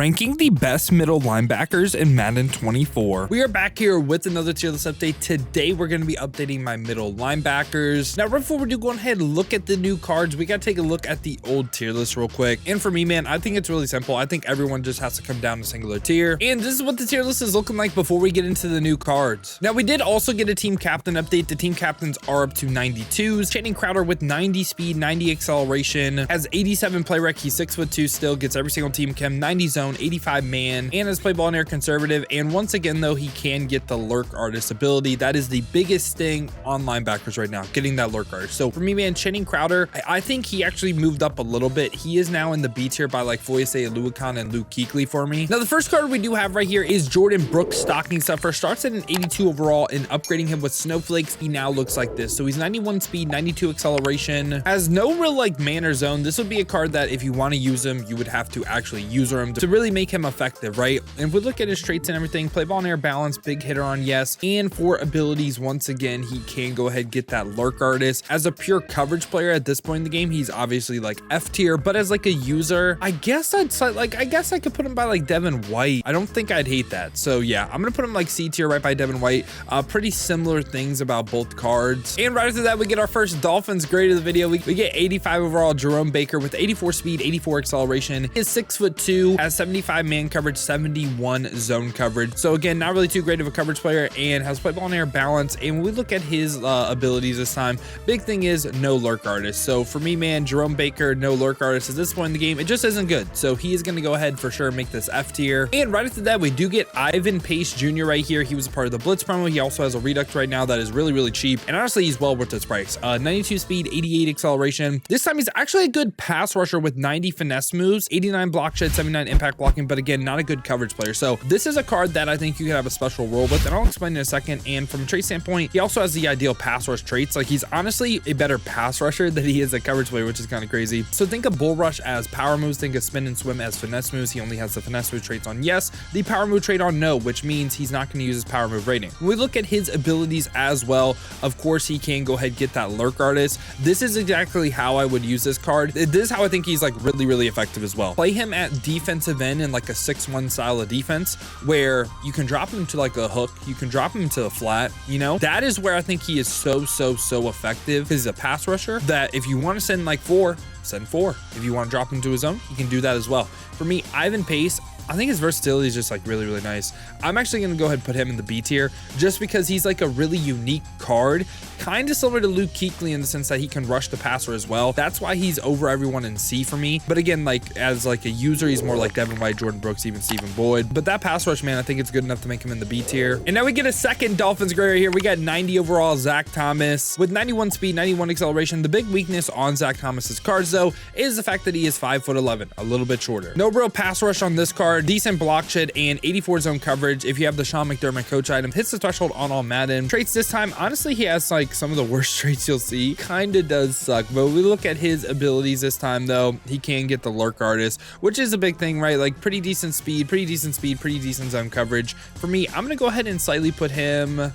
ranking the best middle linebackers in Madden 24. We are back here with another tier list update. Today, we're going to be updating my middle linebackers. Now, right before we do go ahead and look at the new cards, we got to take a look at the old tier list real quick. And for me, man, I think it's really simple. I think everyone just has to come down to singular tier. And this is what the tier list is looking like before we get into the new cards. Now, we did also get a team captain update. The team captains are up to 92s. Channing Crowder with 90 speed, 90 acceleration, has 87 play rec. He's 6'2" still, gets every single team chem, 90 zone, 85 man, and has play ball in air conservative. And once again, though, he can get the lurk artist ability. That is the biggest thing on linebackers right now, getting that lurk artist. So for me, man, Channing Crowder, I think he actually moved up a little bit. He is now in the B tier by like foyesade, olukon, and Luke Kuechly for me. Now, the first card we do have right here is Jordyn Brooks stocking stuffer. Starts at an 82 overall, and upgrading him with snowflakes, he now looks like this. So he's 91 speed, 92 acceleration, has no real like man or zone. This would be a card that if you want to use him, you would have to actually use him to really make him effective, right? And if we look at his traits and everything, play ball and air balance, big hitter on yes. And for abilities, once again, he can go ahead and get that lurk artist. As a pure coverage player at this point in the game, he's obviously like F tier, but as like a user, I guess I could put him by like Devin White. I don't think I'd hate that. So yeah, I'm gonna put him like C tier right by Devin White. Pretty similar things about both cards. And right after that, we get our first Dolphins grade of the video. We get 85 overall Jerome Baker with 84 speed, 84 acceleration. Is 6'2", has 75 man coverage, 71 zone coverage. So again, not really too great of a coverage player, and has play ball and air balance. And when we look at his abilities this time, big thing is no lurk artist. So for me, man, Jerome Baker, no lurk artist at this point in the game, it just isn't good. So he is going to go ahead for sure and make this F tier. And right after that, we do get Ivan Pace Jr. right here. He was a part of the Blitz promo. He also has a Redux right now that is really, really cheap. And honestly, he's well worth its price. 92 speed, 88 acceleration. This time he's actually a good pass rusher with 90 finesse moves, 89 block shed, 79 impact blocking, but again, not a good coverage player. So this is a card that I think you could have a special role with, and I'll explain in a second. And from a trait standpoint, he also has the ideal pass rush traits. Like, he's honestly a better pass rusher than he is a coverage player, which is kind of crazy. So think of bull rush as power moves, think of spin and swim as finesse moves. He only has the finesse move traits on yes, the power move trait on no, which means he's not going to use his power move rating. When we look at his abilities as well, of course, he can go ahead and get that lurk artist. This is exactly how I would use this card. This is how I think he's like really, really effective as well. Play him at defensive end in like a 6-1 style of defense, where you can drop him to like a hook, you can drop him to a flat, you know? That is where I think he is so effective. He's a pass rusher that if you want to send like 4, send 4. If you want to drop him to his zone, you can do that as well. For me, Ivan Pace, I think his versatility is just like really, really nice. I'm actually going to go ahead and put him in the B tier just because he's like a really unique card, kind of similar to Luke Kuechly in the sense that he can rush the passer as well. That's why he's over everyone in C for me. But again, like as like a user, he's more like Devin White, Jordyn Brooks, even Stephen Boyd. But that pass rush, man, I think it's good enough to make him in the B tier. And now we get a second Dolphins grade right here. We got 90 overall Zach Thomas with 91 speed, 91 acceleration. The big weakness on Zach Thomas's cards, though, is the fact that he is 5'11", a little bit shorter. No real pass rush on this card. Decent block shed and 84 zone coverage. If you have the Sean McDermott coach item, hits the threshold on all Madden. Traits this time, honestly, he has like some of the worst traits you'll see. Kinda does suck, but we look at his abilities this time, though, he can get the lurk artist, which is a big thing, right? Like pretty decent speed, pretty decent zone coverage. For me, I'm gonna go ahead and slightly put him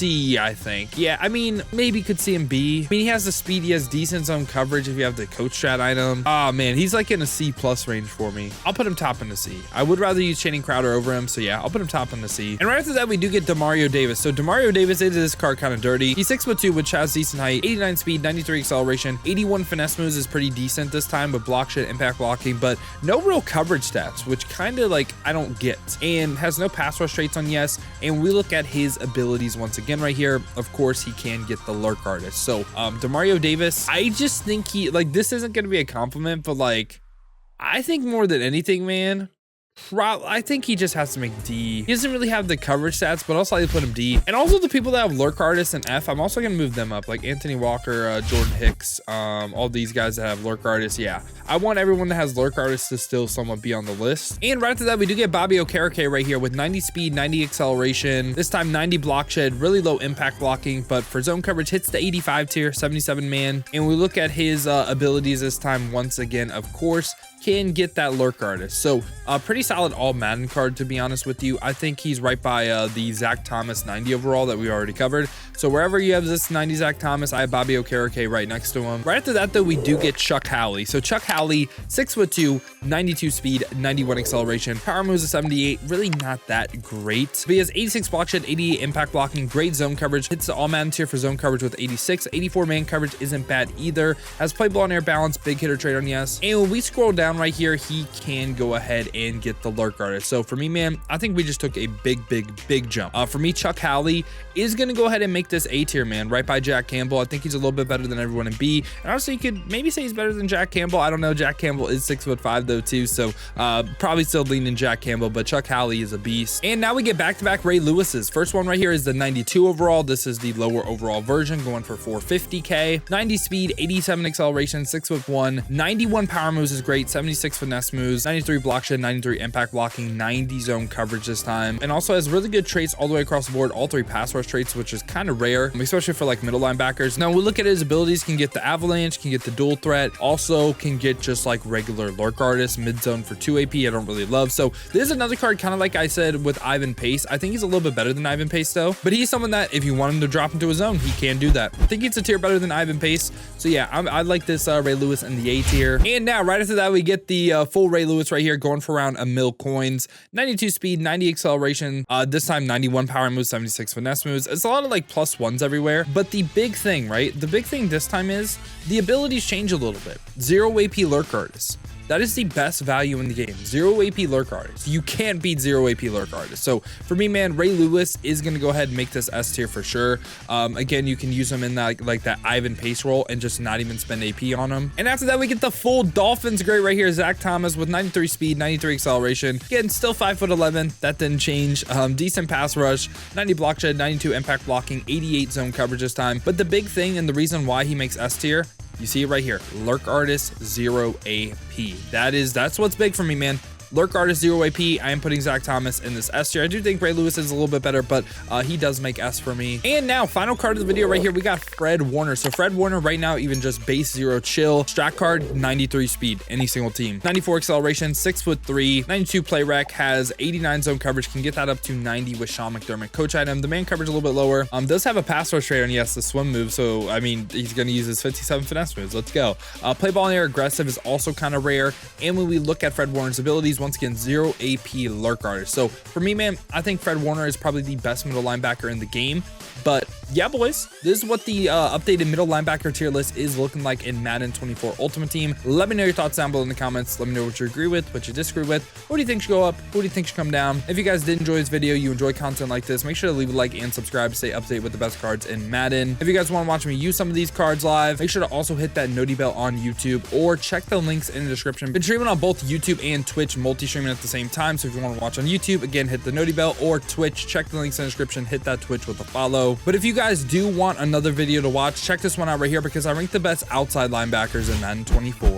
C, I think. Yeah, I mean, maybe could see him B. I mean, he has the speed, he has decent zone coverage if you have the coach strat item. Oh man, he's like in a C plus range for me. I'll put him top in the C. I would rather use Channing Crowder over him, so yeah, I'll put him top in the C. And right after that, we do get Demario Davis. So Demario Davis is this card kind of dirty. He's 6'2", which has decent height, 89 speed, 93 acceleration, 81 finesse moves is pretty decent this time with block shed, impact blocking, but no real coverage stats, which kind of like I don't get. And has no pass rush traits on yes. And we look at his abilities once again right here. Of course, he can get the lurk artist. So Demario Davis, I just think he, like, this isn't going to be a compliment, but like, I think more than anything, man, I think he just has to make D. He doesn't really have the coverage stats, but I'll slightly put him D. And also the people that have lurk artists and F, I'm also going to move them up, like Anthony Walker, Jordan Hicks, all these guys that have lurk artists. Yeah, I want everyone that has lurk artists to still somewhat be on the list. And right after that, we do get Bobby Okereke right here with 90 speed, 90 acceleration, this time 90 block shed, really low impact blocking, but for zone coverage hits the 85 tier, 77 man. And we look at his abilities this time once again, of course, can get that lurk artist. So pretty solid all Madden card, to be honest with you. I think he's right by the Zach Thomas 90 overall that we already covered. So wherever you have this 90 Zach Thomas, I have Bobby Okereke right next to him. Right after that, though, we do get Chuck Howley. So Chuck Howley, 6'2", 92 speed, 91 acceleration, power moves of 78, really not that great. But he has 86 block shed, 88 impact blocking, great zone coverage, hits the all Madden tier for zone coverage with 86, 84 man coverage isn't bad either, has play ball and air balance, big hitter trade on yes. And when we scroll down right here, he can go ahead and get the lurk artist. So for me, man, I think we just took a big jump. For me, Chuck Howley is going to go ahead and make this A tier, man, right by Jack Campbell. I think he's a little bit better than everyone in B. And honestly, you could maybe say he's better than Jack Campbell. I don't know. Jack Campbell is 6'5" though too, so probably still leaning Jack Campbell, but Chuck Howley is a beast. And now we get back-to-back Ray Lewis's. First one right here is the 92 overall. This is the lower overall version, going for 450k, 90 speed, 87 acceleration, 6'1", 91 power moves is great, 76 finesse moves, 93 block shed, 93 impact blocking, 90 zone coverage this time, and also has really good traits all the way across the board, all 3 pass rush traits, which is kind of rare, especially for like middle linebackers. Now we look at his abilities, can get the avalanche, can get the dual threat, also can get just like regular lurk artist, mid zone for 2 AP, I don't really love. So this is another card, kind of like I said with Ivan Pace. I think he's a little bit better than Ivan Pace though, but he's someone that if you want him to drop into a zone, he can do that. I think it's a tier better than Ivan Pace. So yeah, I like this Ray Lewis in the A tier. And now right after that, we get the full Ray Lewis right here, going for around a mil coins, 92 speed, 90 acceleration, this time 91 power moves, 76 finesse moves. It's a lot of like +1s everywhere, but the big thing, right? The big thing this time is the abilities change a little bit. 0 AP lurk artist. That is the best value in the game. 0 AP lurk artist. You can't beat 0 AP lurk artist. So for me, man, Ray Lewis is going to go ahead and make this S tier for sure. Again, you can use him in that like that Ivan Pace role and just not even spend AP on him. And after that, we get the full Dolphins grade right here. Zach Thomas with 93 speed, 93 acceleration. Again, still 5'11". That didn't change. Decent pass rush, 90 block shed, 92 impact blocking, 88 zone coverage this time. But the big thing and the reason why he makes S tier, you see it right here, lurk artist 0 AP. That's what's big for me, man. Lurk artist 0 AP. I am putting Zach Thomas in this S tier. I do think Ray Lewis is a little bit better, but he does make S for me. And now final card of the video right here, we got Fred Warner. So Fred Warner right now, even just base 0 chill, strat card 93 speed, any single team, 94 acceleration, 6'3", 92 play rec, has 89 zone coverage, can get that up to 90 with Sean McDermott coach item. The man coverage a little bit lower, does have a pass rush trade on yes, the swim move, so I mean he's going to use his 57 finesse moves. Let's go. Play ball and air aggressive is also kind of rare. And when we look at Fred Warner's abilities, once again 0 AP lurk artist. So for me, man, I think Fred Warner is probably the best middle linebacker in the game. But yeah, boys, this is what the updated middle linebacker tier list is looking like in Madden 24 Ultimate Team. Let me know your thoughts down below in the comments. Let me know what you agree with, what you disagree with. Who do you think should go up? Who do you think should come down? If you guys did enjoy this video, you enjoy content like this, make sure to leave a like and subscribe to stay up to date with the best cards in Madden. If you guys want to watch me use some of these cards live, make sure to also hit that noti bell on YouTube or check the links in the description. Been streaming on both YouTube and Twitch, multi-streaming at the same time. So if you want to watch on YouTube, again, hit the noti bell, or Twitch, check the links in the description, hit that Twitch with a follow. But if you guys do want another video to watch, check this one out right here because I rank the best outside linebackers in Madden 24.